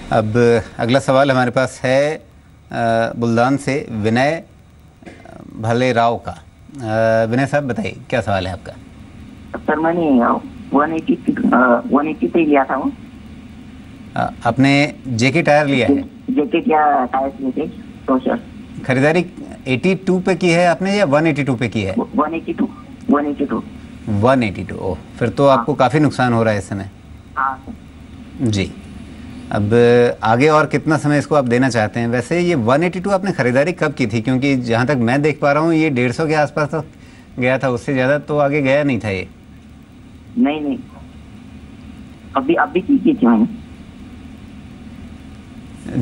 अब अगला सवाल हमारे पास है बुल्दान से विनय भले राव का। विनय साहब बताइए क्या सवाल है आपका। सर मैंने 180 पे लिया था वो। आपने जेके टायर लिया है? जेके क्या टायर लिए थे तो सर। खरीदारी 82 पे की है आपने या 182 पे की है? 182। 182। ओह, फिर तो आपको काफ़ी नुकसान हो रहा है इस समय। हाँ सर जी। अब आगे और कितना समय इसको आप देना चाहते हैं? वैसे ये 182 आपने ख़रीदारी कब की थी? क्योंकि जहाँ तक मैं देख पा रहा हूँ ये 150 के आसपास तो गया था, उससे ज़्यादा तो आगे गया नहीं था ये। नहीं अभी की थी मैंने।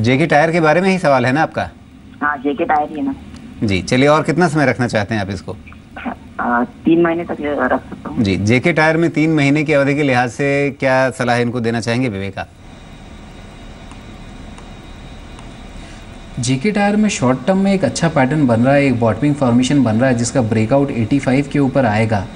जेके टायर के बारे में ही सवाल है ना आपका? हाँ जेके टायर ही है ना। जी, चलिए और कितना समय रखना चाहते हैं आप इसको? 3 महीने तक रख सकता हूँ। जी, जेके टायर में 3 महीने की अवधि के लिहाज से क्या सलाह इनको देना चाहेंगे विवेक आप? जेके टायर में शॉर्ट टर्म में एक अच्छा पैटर्न बन रहा है, एक बॉटमिंग फॉर्मेशन बन रहा है जिसका ब्रेकआउट 85 के ऊपर आएगा।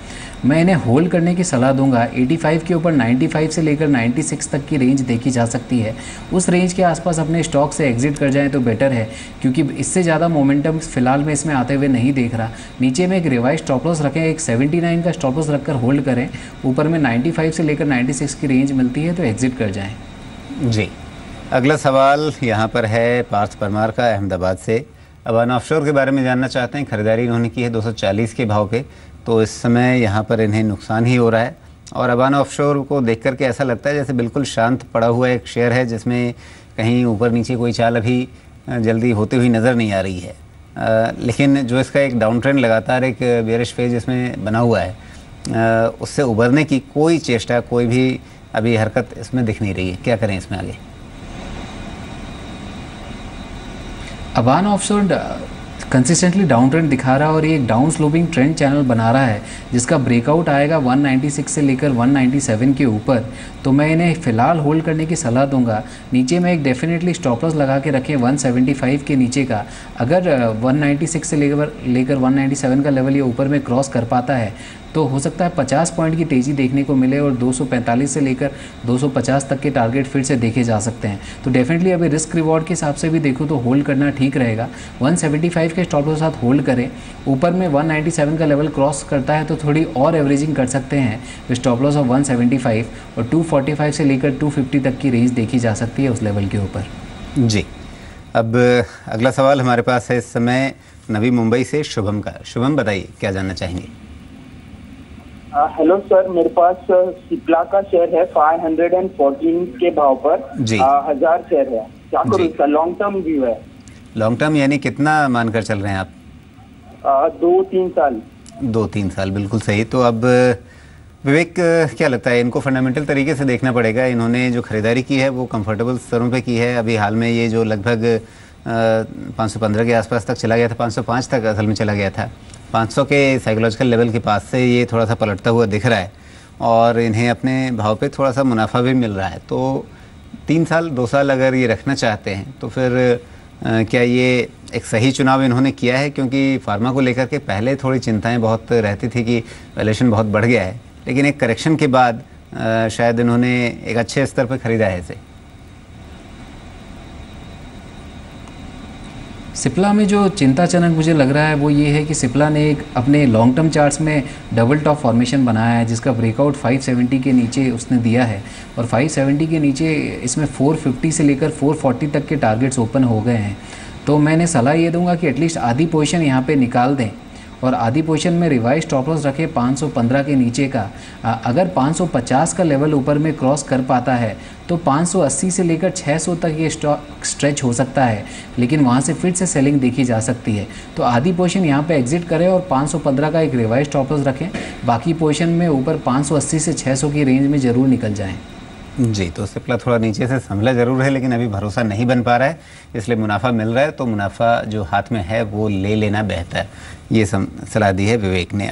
मैं इन्हें होल्ड करने की सलाह दूंगा। 85 के ऊपर 95 से लेकर 96 तक की रेंज देखी जा सकती है। उस रेंज के आसपास अपने स्टॉक से एग्जिट कर जाएं तो बेटर है, क्योंकि इससे ज़्यादा मोमेंटम फिलहाल मैं इसमें आते हुए नहीं देख रहा। नीचे में एक रिवाइज स्टॉप लॉस रखें, एक 79 का स्टॉप लॉस रखकर होल्ड करें। ऊपर में 95 से लेकर 96 की रेंज मिलती है तो एग्जिट कर जाएँ। जी, अगला सवाल यहाँ पर है पार्थ परमार का अहमदाबाद से। अबाना ऑफशोर के बारे में जानना चाहते हैं। खरीदारी इन्होंने की है 240 के भाव पे, तो इस समय यहाँ पर इन्हें नुकसान ही हो रहा है। और अबाना ऑफशोर को देख करके ऐसा लगता है जैसे बिल्कुल शांत पड़ा हुआ एक शेयर है जिसमें कहीं ऊपर नीचे कोई चाल अभी जल्दी होती हुई नज़र नहीं आ रही है। लेकिन जो इसका एक डाउन ट्रेंड लगातार एक बेयरिश फेज इसमें बना हुआ है, उससे उभरने की कोई चेष्टा, कोई भी अभी हरकत इसमें दिख नहीं रही है। क्या करें इसमें आगे? Abana offshore consistently down trend दिखा रहा है और ये एक डाउन स्लोपिंग ट्रेंड चैनल बना रहा है जिसका ब्रेकआउट आएगा 196 से लेकर 197 के ऊपर। तो मैं इन्हें फ़िलहाल होल्ड करने की सलाह दूंगा। नीचे में एक डेफिनेटली स्टॉप लॉस लगा के रखें 175 के नीचे का। अगर 196 से लेकर 197 का लेवल ये ऊपर में क्रॉस कर पाता है तो हो सकता है 50 पॉइंट की तेज़ी देखने को मिले और 245 से लेकर 250 तक के टारगेट फिर से देखे जा सकते हैं। तो डेफिनेटली अभी रिस्क रिवॉर्ड के हिसाब से भी देखो तो होल्ड करना ठीक रहेगा। 175 के स्टॉप लॉस के साथ होल्ड करें। ऊपर में 197 का लेवल क्रॉस करता है तो थोड़ी और एवरेजिंग कर सकते हैं। स्टॉप लॉस ऑफ 175 और 245 से लेकर 250 तक की रेंज देखी जा सकती है उस लेवल के ऊपर। जी, अब अगला सवाल हमारे पास है इस समय नवी मुंबई से शुभम का। शुभम बताइए क्या जानना चाहेंगे। हेलो सर, मेरे पास सिप्ला का शेयर है 514 के भाव पर। जी 1000 शेयर है, क्या करूँ इसका? लॉन्ग टर्म व्यू है। लॉन्ग टर्म यानी कितना मानकर चल रहे हैं आप? 2-3 साल। 2-3 साल, बिल्कुल सही। तो अब विवेक क्या लगता है, इनको फंडामेंटल तरीके से देखना पड़ेगा। इन्होंने जो खरीदारी की है वो कंफर्टेबल स्तरों पे की है। अभी हाल में ये जो लगभग 515 के आसपास तक चला गया था, 505 तक असल में चला गया था। 500 के साइकोलॉजिकल लेवल के पास से ये थोड़ा सा पलटता हुआ दिख रहा है और इन्हें अपने भाव पे थोड़ा सा मुनाफा भी मिल रहा है। तो 3 साल 2 साल अगर ये रखना चाहते हैं तो फिर क्या ये एक सही चुनाव इन्होंने किया है? क्योंकि फार्मा को लेकर के पहले थोड़ी चिंताएं बहुत रहती थी कि वैल्यूएशन बहुत बढ़ गया है, लेकिन एक करेक्शन के बाद शायद इन्होंने एक अच्छे स्तर पर खरीदा है इसे। सिप्ला में जो चिंताजनक मुझे लग रहा है वो ये है कि सिप्ला ने एक अपने लॉन्ग टर्म चार्ट्स में डबल टॉप फॉर्मेशन बनाया है जिसका ब्रेकआउट 570 के नीचे उसने दिया है और 570 के नीचे इसमें 450 से लेकर 440 तक के टारगेट्स ओपन हो गए हैं। तो मैंने सलाह ये दूंगा कि एटलीस्ट आधी पोजीशन यहाँ पे निकाल दें और आधी पोजीशन में रिवाइज स्टॉप लॉस रखें 515 के नीचे का। अगर 550 का लेवल ऊपर में क्रॉस कर पाता है तो 580 से लेकर 600 तक ये स्टॉक स्ट्रेच हो सकता है, लेकिन वहाँ से फिर से सेलिंग देखी जा सकती है। तो आधी पोजीशन यहाँ पे एग्जिट करें और 515 का एक रिवाइज स्टॉप लॉस रखें। बाकी पोजीशन में ऊपर 580 से 600 की रेंज में ज़रूर निकल जाएँ। जी, तो सिप्ला थोड़ा नीचे से संभला ज़रूर है लेकिन अभी भरोसा नहीं बन पा रहा है, इसलिए मुनाफा मिल रहा है तो मुनाफा जो हाथ में है वो ले लेना बेहतर, ये सलाह दी है विवेक ने।